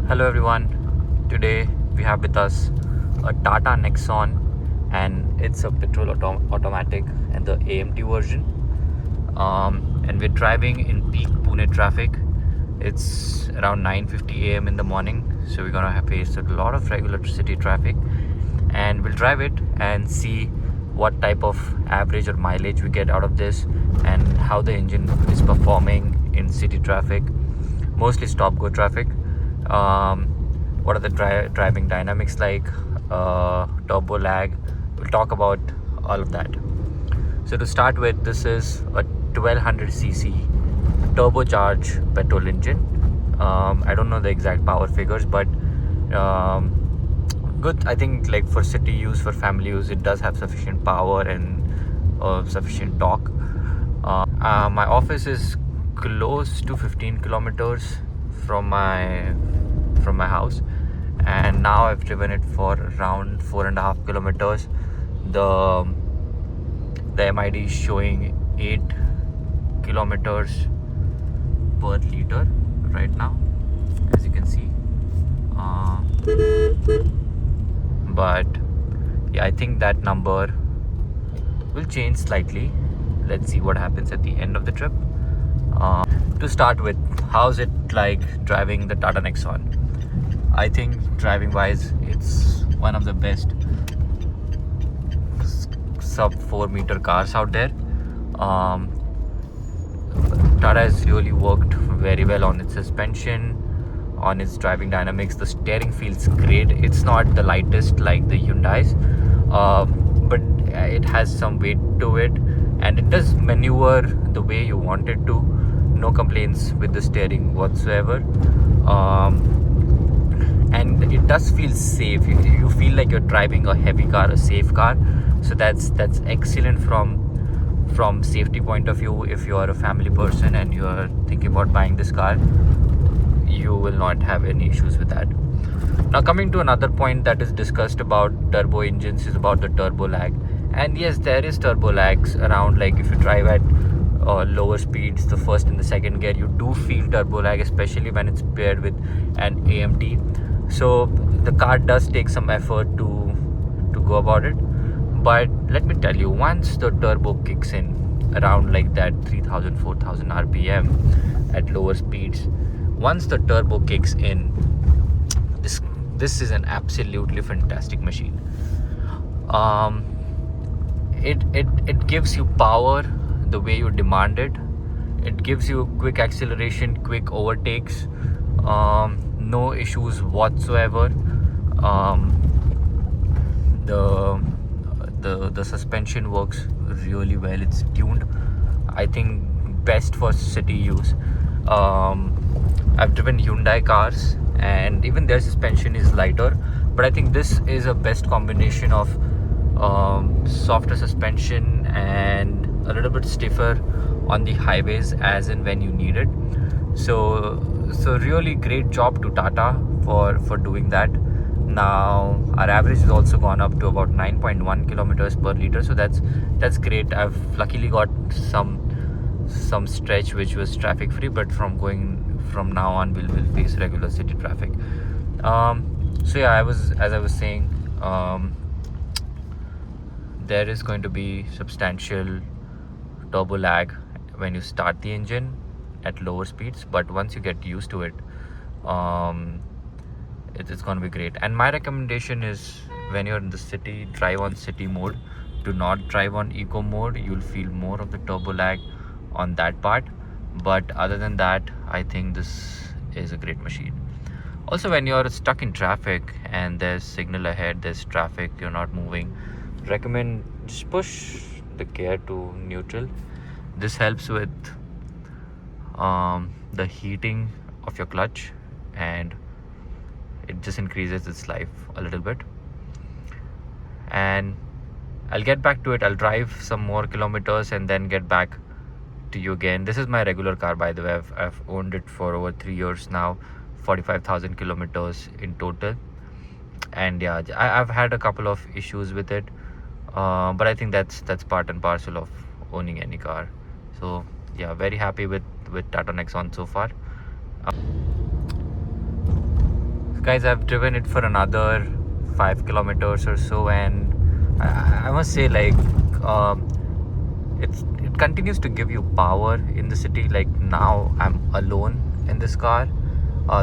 Hello everyone. Today we have with us a Tata Nexon, and it's a petrol automatic and the AMT version. And we're driving in peak Pune traffic. It's around 9:50 a.m. in the morning, so we're gonna have faced a lot of regular city traffic, and we'll drive it and see what type of average or mileage we get out of this, and how the engine is performing in city traffic, mostly stop-go traffic. What are the driving dynamics like, turbo lag. We'll talk about all of that. So to start with, this is a 1200cc turbocharged petrol engine. I don't know the exact power figures, but good. I think like for city use, for family use, it does have sufficient power and sufficient torque. My office is close to 15 kilometers from my house, and now I've driven it for around 4.5 kilometers. The MID is showing 8 kilometers per liter right now, as you can see. But yeah, I think that number will change slightly. Let's see what happens at the end of the trip. To start with, how's it like driving the Tata Nexon? I think driving wise, it's one of the best sub 4 meter cars out there. Tata has really worked very well on its suspension, on its driving dynamics. The steering feels great. It's not the lightest like the Hyundai's, but it has some weight to it, and it does maneuver the way you want it to. No complaints with the steering whatsoever. And it does feel safe. You feel like you're driving a heavy car, a safe car. So that's excellent from safety point of view. If you are a family person and you are thinking about buying this car, you will not have any issues with that. Now, coming to another point that is discussed about turbo engines is about the turbo lag. And yes, there is turbo lags around. Like if you drive at lower speeds, the first and the second gear, you do feel turbo lag, especially when it's paired with an AMT. So the car does take some effort to go about it. But let me tell you, once the turbo kicks in around like that 3000 4000 rpm at lower speeds, once the turbo kicks in, this is an absolutely fantastic machine. It gives you power the way you demand it. It gives you quick acceleration, quick overtakes, no issues whatsoever. The suspension works really well. It's tuned, I think, best for city use. I've driven Hyundai cars, and even their suspension is lighter, but I think this is a best combination of softer suspension and a little bit stiffer on the highways as and when you need it. So really great job to Tata for doing that. Now our average has also gone up to about 9.1 kilometers per liter, so that's great. I've luckily got some stretch which was traffic free, but from now on we'll face regular city traffic. So yeah, as I was saying, there is going to be substantial turbo lag when you start the engine at lower speeds, but once you get used to it, it's going to be great. And my recommendation is, when you're in the city, drive on city mode. Do not drive on eco mode. You'll feel more of the turbo lag on that part, but other than that, I think this is a great machine. Also, when you're stuck in traffic and there's signal ahead, there's traffic, you're not moving, recommend just push the gear to neutral. This helps with the heating of your clutch, and it just increases its life a little bit. And I'll get back to it. I'll drive some more kilometers and then get back to you again. This is my regular car, by the way. I've owned it for over 3 years now, 45,000 kilometers in total. And yeah, I've had a couple of issues with it, but I think that's part and parcel of owning any car. So yeah, very happy with Tata Nexon so far. Guys, I've driven it for another 5 kilometers or so, and I must say, like, it continues to give you power in the city. Like, now I'm alone in this car.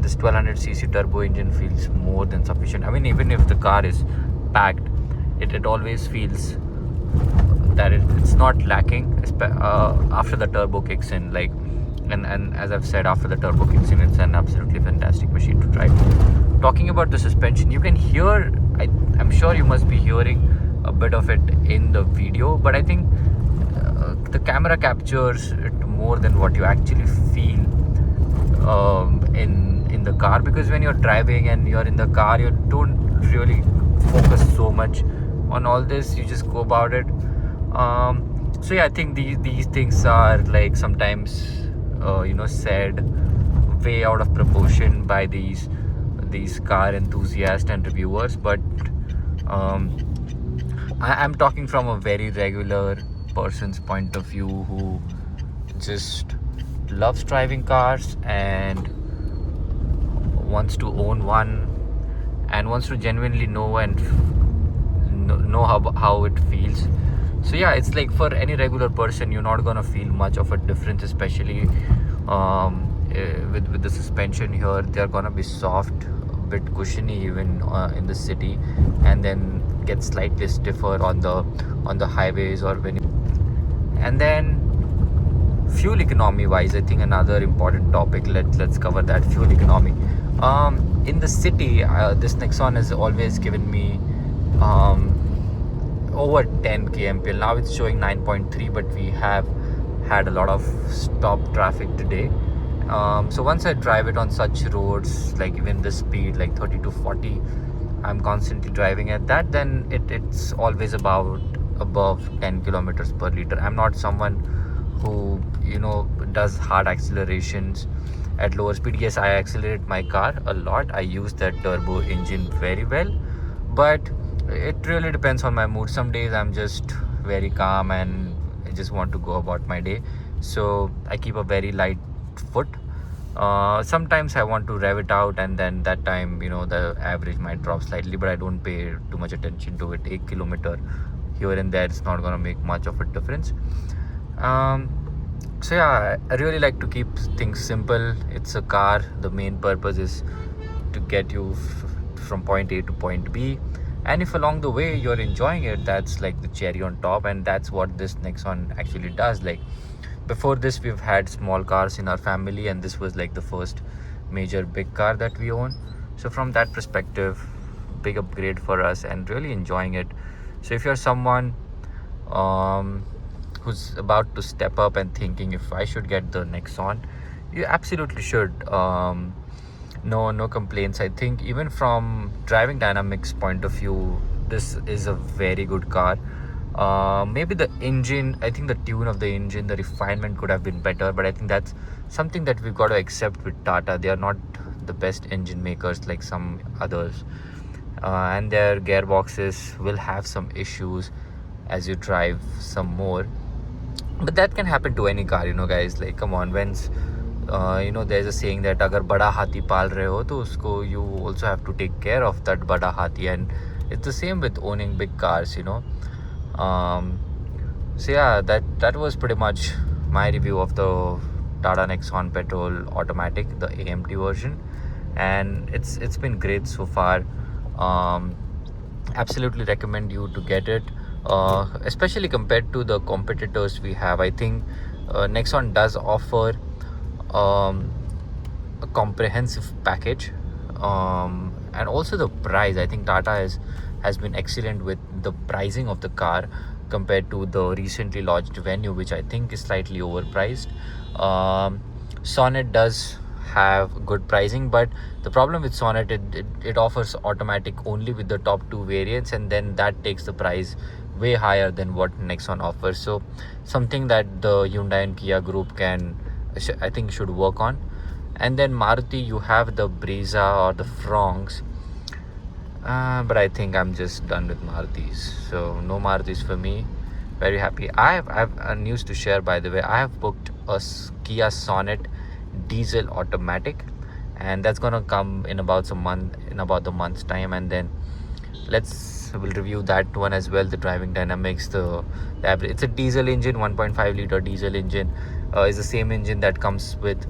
This 1200cc turbo engine feels more than sufficient. I mean, even if the car is packed, it always feels that it's not lacking after the turbo kicks in. Like, and as I've said, after the turbo kicks in, it's an absolutely fantastic machine to drive. Talking about the suspension, you can hear, I'm sure you must be hearing a bit of it in the video, but I think the camera captures it more than what you actually feel in the car, because when you're driving and you're in the car, you don't really focus so much on all this. You just go about it. So yeah, I think these things are like sometimes said way out of proportion by these car enthusiasts and reviewers, but I'm talking from a very regular person's point of view who just loves driving cars and wants to own one and wants to genuinely know and know how it feels. So yeah, it's like for any regular person, you're not gonna feel much of a difference, especially with the suspension here. They're gonna be soft, a bit cushiony even in the city, and then get slightly stiffer on the highways or when and then fuel economy wise, I think another important topic, let's cover that. Fuel economy in the city, this Nexon has always given me over 10 kmpl. Now it's showing 9.3, but we have had a lot of stop traffic today. So once I drive it on such roads, like even the speed like 30 to 40, I'm constantly driving at that, then it's always about above 10 kilometers per liter. I'm not someone who does hard accelerations at lower speed. Yes, I accelerate my car a lot. I use that turbo engine very well, but it really depends on my mood. Some days I'm just very calm and I just want to go about my day, so I keep a very light foot. Sometimes I want to rev it out, and then that time the average might drop slightly, but I don't pay too much attention to it. 1 kilometer here and there, it's not gonna make much of a difference. So yeah, I really like to keep things simple. It's a car. The main purpose is to get you from point A to point B, and if along the way you're enjoying it, that's like the cherry on top. And that's what this Nexon actually does. Like, before this, we've had small cars in our family, and this was like the first major big car that we own. So from that perspective, big upgrade for us and really enjoying it. So if you're someone who's about to step up and thinking if I should get the Nexon, you absolutely should. No complaints. I think even from driving dynamics point of view, this is a very good car. Maybe the engine, I think the tune of the engine, the refinement could have been better, but I think that's something that we've got to accept with Tata. They are not the best engine makers like some others, and their gearboxes will have some issues as you drive some more. But that can happen to any car, guys. Like, come on, when's there's a saying that agar bada hathi pal rahe ho, to usko you also have to take care of that bada hathi, and it's the same with owning big cars. So yeah, that was pretty much my review of the Tata Nexon Petrol Automatic, the AMT version, and it's been great so far. Absolutely recommend you to get it, especially compared to the competitors we have. I think Nexon does offer a comprehensive package, and also the price. I think Tata has been excellent with the pricing of the car compared to the recently launched Venue, which I think is slightly overpriced. Sonnet does have good pricing, but the problem with Sonnet, it offers automatic only with the top two variants, and then that takes the price way higher than what Nexon offers. So something that the Hyundai and Kia group I think should work on. And then Maruti, you have the Brezza or the Fronx, but I think I'm just done with Marutis, so no Marutis for me. Very happy. I have a news to share, by the way. I have booked a Kia Sonnet diesel automatic, and that's gonna come in about the month's time, and then we'll review that one as well. The driving dynamics, the average. It's a diesel engine, 1.5 liter diesel engine. Is the same engine that comes with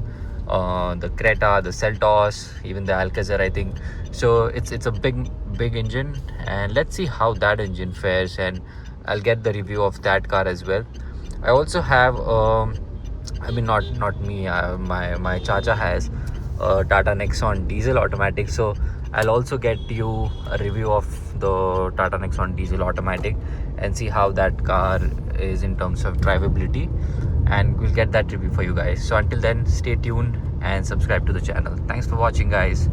the Creta, the Seltos, even the Alcazar, I think. So it's a big engine, and let's see how that engine fares, and I'll get the review of that car as well. I also have I mean, not me, my Chacha has Tata Nexon diesel automatic, so I'll also get you a review of the Tata Nexon diesel automatic and see how that car is in terms of drivability, and we'll get that review for you guys. So until then, stay tuned and subscribe to the channel. Thanks for watching, guys.